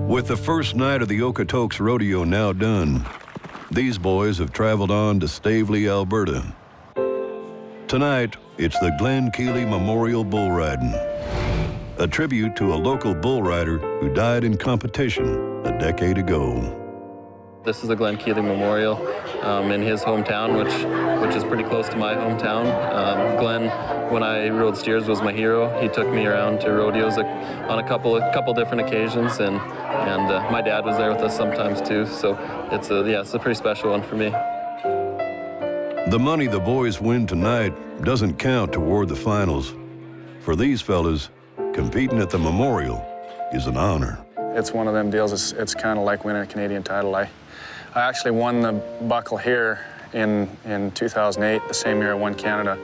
With the first night of the Okotoks Rodeo now done, these boys have traveled on to Stavely, Alberta. Tonight, it's the Glen Keeley Memorial Bull Riding, a tribute to a local bull rider who died in competition a decade ago. This is the Glen Keeley Memorial in his hometown, which is pretty close to my hometown. Glen, when I rode steers, was my hero. He took me around to rodeos on a couple different occasions, and my dad was there with us sometimes too. So it's a pretty special one for me. The money the boys win tonight doesn't count toward the finals. For these fellas, competing at the Memorial is an honor. It's one of them deals. It's kind of like winning a Canadian title. I actually won the buckle here in 2008, the same year I won Canada,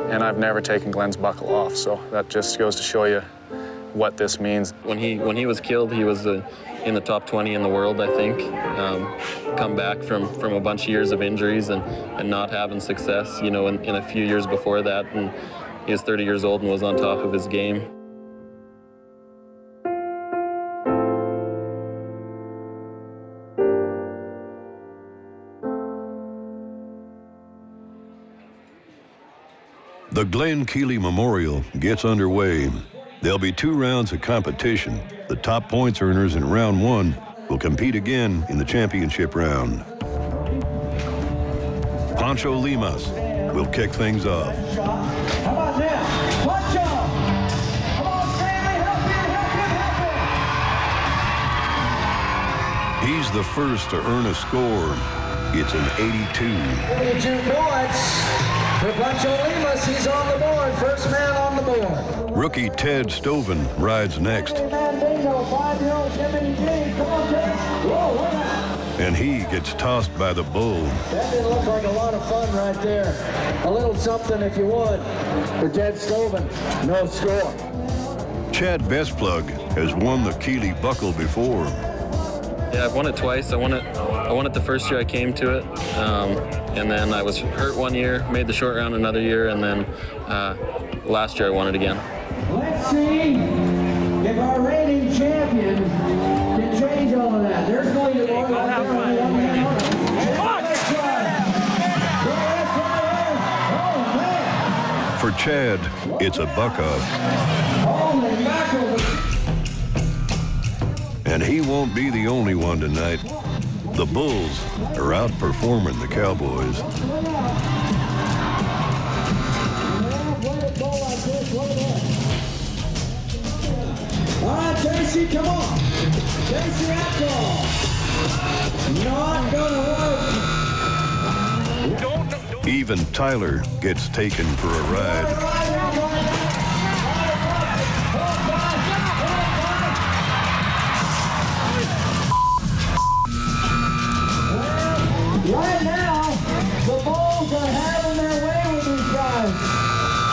and I've never taken Glen's buckle off. So that just goes to show you what this means. When he was killed, he was in the top 20 in the world, I think. Come back from a bunch of years of injuries and not having success, in a few years before that. And he was 30 years old and was on top of his game. The Glen Keeley Memorial gets underway. There'll be 2 rounds of competition. The top points earners in round 1 will compete again in the championship round. Pancho Limas will kick things off. Come on now, Pancho! Come on, Stanley, help him! He's the first to earn a score. It's an 82. 82 points for Pancho Limas. He's on the board. First man on the board. Rookie Ted Stoven rides next. And he gets tossed by the bull. That didn't look like a lot of fun right there. A little something if you would for Ted Stoven. No score. Chad Bestplug has won the Keeley buckle before. Yeah, I've won it twice. I won it the first year I came to it, and then I was hurt one year, made the short round another year, and then last year I won it again. Let's see if our reigning champion can change all of that. There's going to be one right there. For Chad, it's a buck-off. Holy mackerel. And he won't be the only one tonight. The Bulls are outperforming the Cowboys. All right, JC, come on. JC Outlaw. Not gonna work. Even Tyler gets taken for a ride. Right now, the Bulls are having their way with these guys.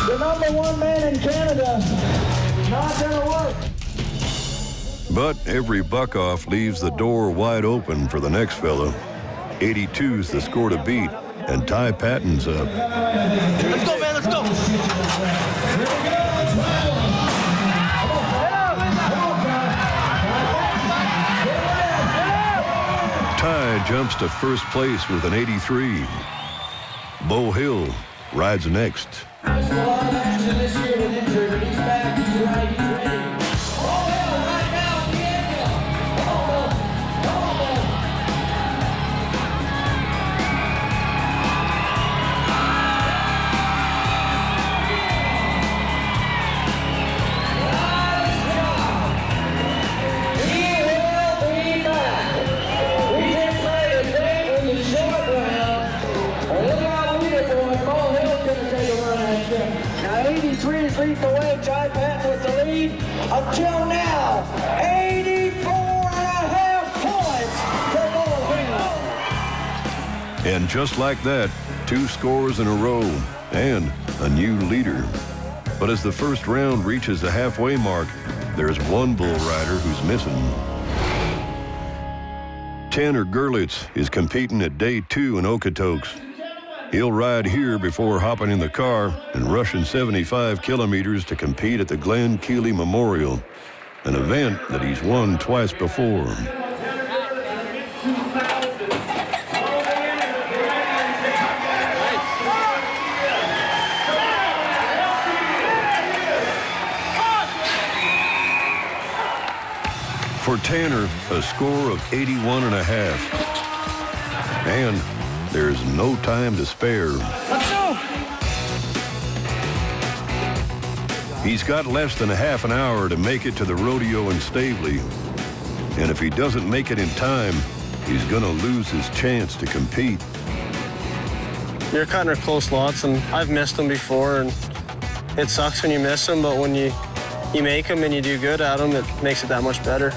The number 1 man in Canada, not gonna work. But every buck-off leaves the door wide open for the next fella. 82's the score to beat, and Ty Patton's up. Let's go, man, let's go. Ty jumps to first place with an 83. Bo Hill rides next. There's a lot of action this year with injury, but he's back, he's right, he's ready. Oh, hell, right now, he will be back. We just played a game in the short round. And look how leaderboard, Bo Hill's gonna take a run at you. Now 83 is leading the way, Ty Patton with the lead. Until now, 84.5 points for Bo Hill. And just like that, 2 scores in a row and a new leader. But as the first round reaches the halfway mark, there's one bull rider who's missing. Tanner Girletz is competing at day 2 in Okotoks. He'll ride here before hopping in the car and rushing 75 kilometers to compete at the Glen Keeley Memorial. an event that he's won twice before. For Tanner, a score of 81.5. And there's no time to spare. Let's go! He's got less than a half an hour to make it to the rodeo in Stavely. And if he doesn't make it in time, he's going to lose his chance to compete. You're cutting her close lots, and I've missed them before, and it sucks when you miss them, but when you make them and you do good at them, it makes it that much better.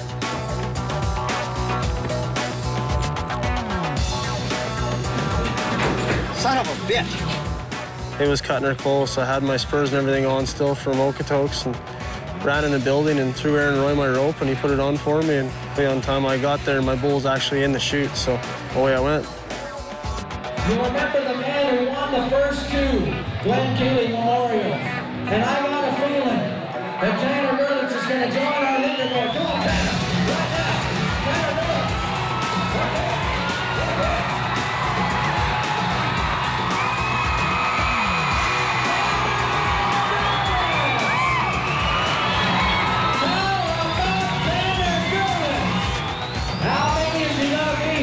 Son of a bitch. It was cutting her close. I had my spurs and everything on still from Okotoks and ran in the building and threw Aaron Roy my rope, and he put it on for me. And on the time I got there, my bull was actually in the chute, so away I went. You remember the man who won the first two Glen Keeley Memorial. And I got a feeling that Tanner Girletz is going to join our leaderboard. Come on, Tanner. Right now. Tanner Girletz. How many is he going to be?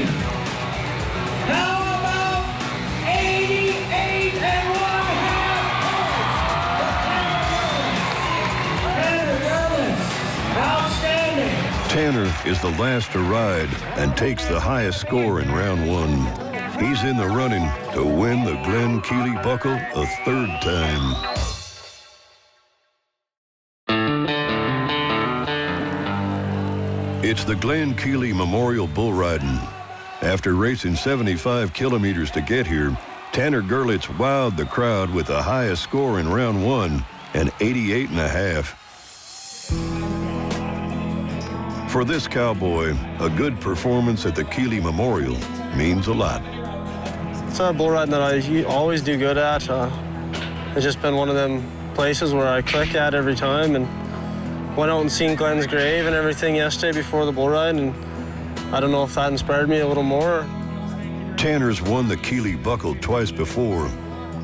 How about 88 1/2 points? Outstanding. Tanner is the last to ride and takes the highest score in round one. He's in the running to win the Glen Keeley buckle a third time. It's the Glen Keeley Memorial Bull Riding. After racing 75 kilometers to get here, Tanner Girletz wowed the crowd with the highest score in round one, an 88.5. For this cowboy, a good performance at the Keeley Memorial means a lot. It's a bull riding that I always do good at. It's just been one of them places where I click at every time, and went out and seen Glen's grave and everything yesterday before the bull ride, and I don't know if that inspired me a little more. Tanner's won the Keeley buckle twice before.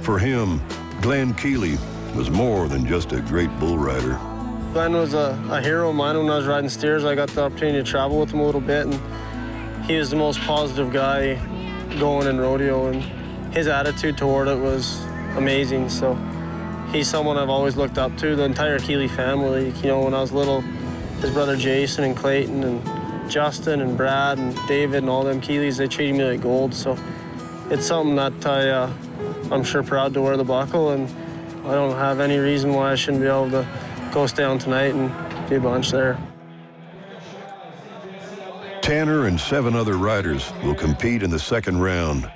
For him, Glen Keeley was more than just a great bull rider. Glen was a hero of mine when I was riding steers. I got the opportunity to travel with him a little bit, and he was the most positive guy going in rodeo, and his attitude toward it was amazing. So he's someone I've always looked up to. The entire Keeley family, you know, when I was little, his brother Jason and Clayton and Justin and Brad and David and all them Keeleys, they treated me like gold. So it's something that I'm sure proud to wear the buckle, and I don't have any reason why I shouldn't be able to go stay on tonight and be a bunch there. Tanner and 7 other riders will compete in the second round.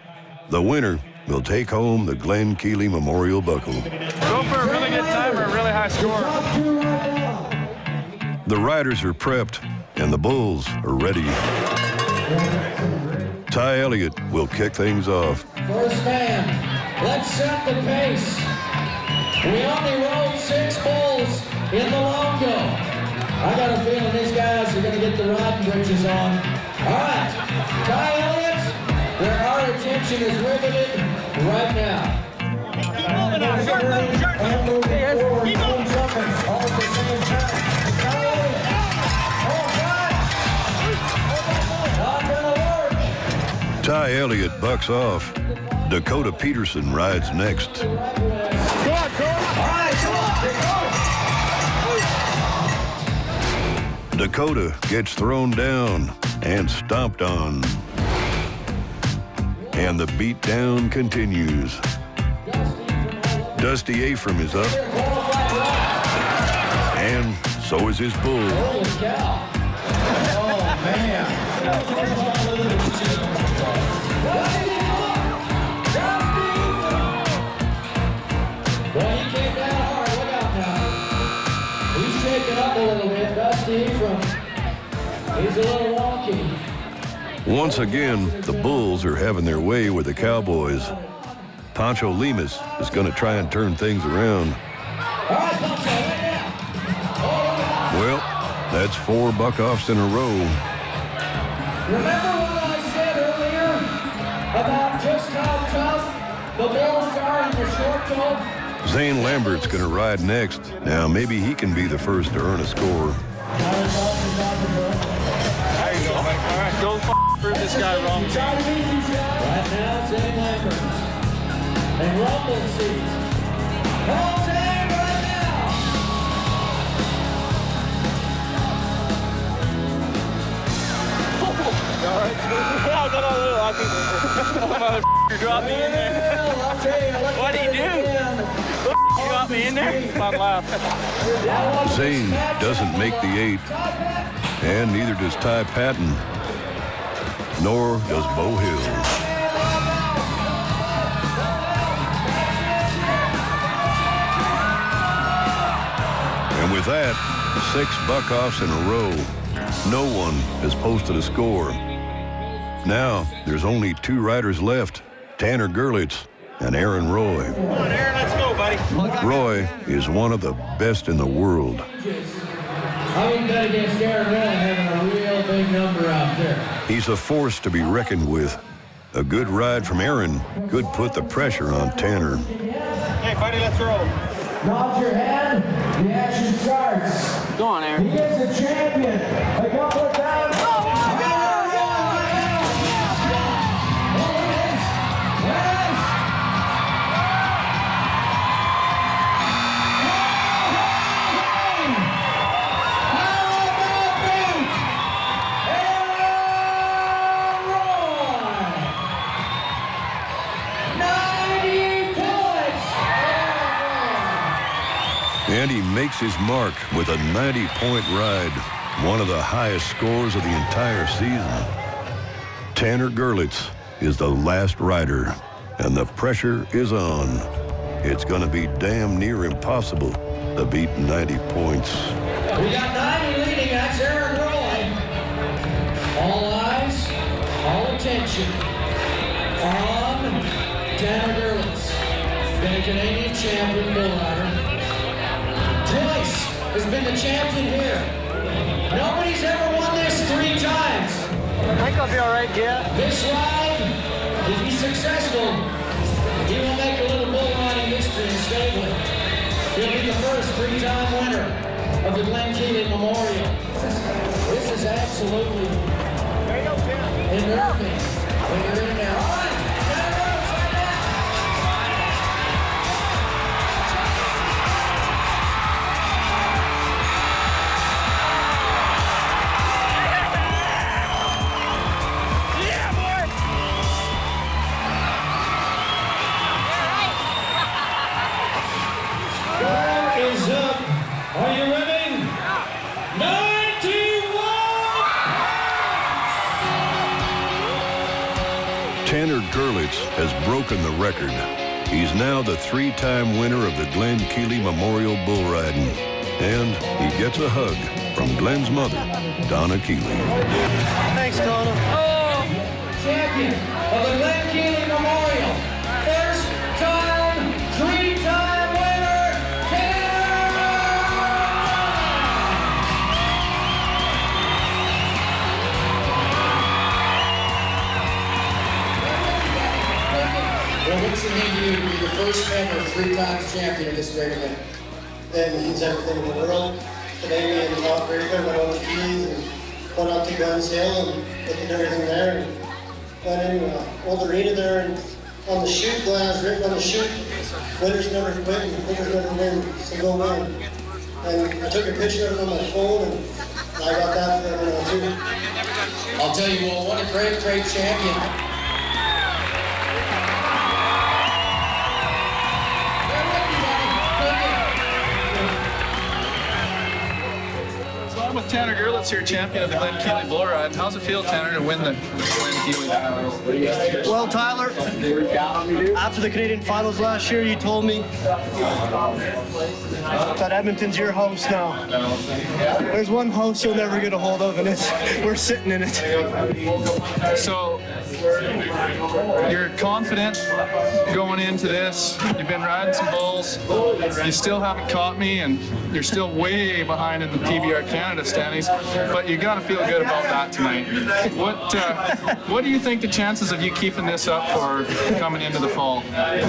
The winner will take home the Glen Keeley Memorial buckle. Go for a really good time or a really high score. The riders are prepped and the bulls are ready. Ty Elliott will kick things off. First man, let's set the pace. We only rode 6 bulls in the Longo. I got a feeling these guys are going to get the riding britches on. All right, Ty Elliott, where our attention is riveted right now. Keep moving on. Short, short. Keep moving. All at the same time. Ty Elliott. Oh, God. Not going to work. Ty Elliott bucks off. Dakota Peterson rides next. Go on, go on. All right, come on. Dakota gets thrown down and stomped on. And the beatdown continues. Dusty Afram is up. And so is his bull. Holy cow. Oh, man. Well, he came down hard. Look out now. He's shaking up a little bit. Dusty Afram. He's a little wonky. Once again, the bulls are having their way with the Cowboys. Pancho Lemus is going to try and turn things around. All right, Pancho, right now. Well, That's 4 buck-offs in a row. Remember what I said earlier about just how tough the bulls are in the short coat? Zane Lambert's going to ride next. Now, maybe he can be the first to earn a score. There you go, Mike. All right, don't prove this guy wrong. Right now, Zane Lambert. And Rumble seats. Call Zane right now. All right. No. I think you dropped me in there. I'll tell you, What did he do? You got me in there? Come on, laugh. Zane doesn't make the 8, and neither does Ty Patton, nor does Bo Hill. And with that, 6 buck-offs in a row, no one has posted a score. Now, there's only 2 riders left, Tanner Girletz and Aaron Roy. Come on, Aaron, let's go, buddy. Roy is one of the best in the world. I wouldn't bet against Aaron Roy having a real big number out there. He's a force to be reckoned with. A good ride from Aaron could put the pressure on Tanner. Hey, buddy, let's roll. Nod your head, the action starts. Go on, Aaron. He is the champion. A couple of times. And he makes his mark with a 90-point ride, one of the highest scores of the entire season. Tanner Girletz is the last rider, and the pressure is on. It's going to be damn near impossible to beat 90 points. We got 90 leading. That's Aaron Roy. All eyes, all attention on Tanner Girletz, the Canadian champion bull rider. Twice has been the champion here. Nobody's ever won this 3 times. I think I'll be all right, yeah. This ride, if he's successful, he will make a little bull riding history in Stabling. He'll be the first 3-time winner of the Glen Keeley Memorial. This is absolutely unnerving when you're in there. All right. Is up. Are you ready? 91! Tanner Girletz has broken the record. He's now the 3-time winner of the Glen Keeley Memorial Bull Riding. And he gets a hug from Glen's mother, Donna Keeley. Thanks, Donna. Champion of the Glen Keeley Memorial. First time, 3-time winner, Tanner! Well, what does it mean to you to be the first ever 3-time champion of this great event? It means everything in the world. Today we in North America went out to Keys and went up to Glen's Hill and looked at everything there. And went in old arena there and on the chute, Glen has written on the chute, winners never quit and winners never win, so go win. And I took a picture of it on my phone and I got that for everyone too. I'll tell you what a great, great champion. I'm with Tanner Girletz here, champion of the Glen Keeley Bull Ride. How's it feel, Tanner, to win the Glen Keeley? Well, Tyler, after the Canadian finals last year, you told me that Edmonton's your house now. There's one house you'll never get a hold of, and we're sitting in it. So, You're confident going into this. You've been riding some bulls. You still haven't caught me, and you're still way behind in the PBR Canada standings, but you got to feel good about that tonight. What do you think the chances of you keeping this up for coming into the fall? I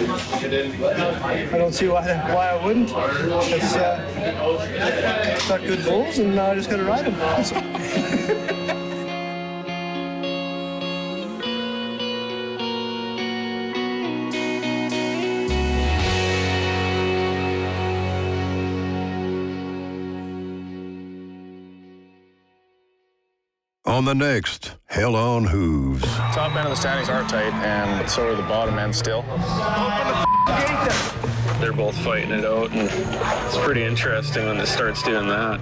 don't see why I wouldn't. It's got good bulls, and now I just got to ride them. On the next Hell on Hooves. Top end of the standings are tight, and so are the bottom end still. They're both fighting it out, and it's pretty interesting when it starts doing that.